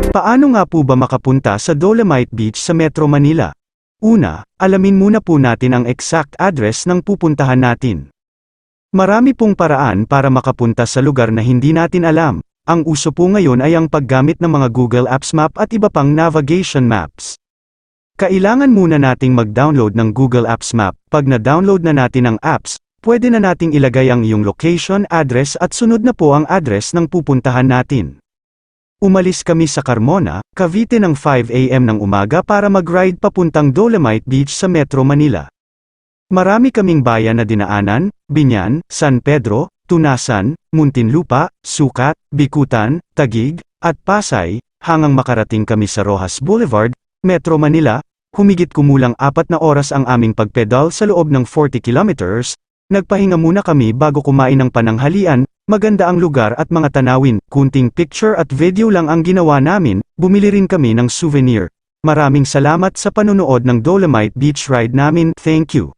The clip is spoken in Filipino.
Paano nga po ba makapunta sa Dolomite Beach sa Metro Manila? Una, alamin muna po natin ang exact address ng pupuntahan natin. Marami pong paraan para makapunta sa lugar na hindi natin alam. Ang uso po ngayon ay ang paggamit ng mga Google Apps Map at iba pang navigation maps. Kailangan muna nating mag-download ng Google Apps Map. Pag na-download na natin ang apps, pwede na nating ilagay ang iyong location, address at sunod na po ang address ng pupuntahan natin. Umalis kami sa Carmona, Cavite ng 5 AM ng umaga para mag-ride papuntang Dolomite Beach sa Metro Manila. Marami kaming bayan na dinaanan: Binyan, San Pedro, Tunasan, Muntinlupa, Sucat, Bikutan, Taguig, at Pasay, hanggang makarating kami sa Rojas Boulevard, Metro Manila. Humigit kumulang 4 na oras ang aming pagpedal sa loob ng 40 kilometers. Nagpahinga muna kami bago kumain ng pananghalian. Maganda ang lugar at mga tanawin, kunting picture at video lang ang ginawa namin, bumili rin kami ng souvenir. Maraming salamat sa panonood ng Dolomite Beach ride namin, thank you.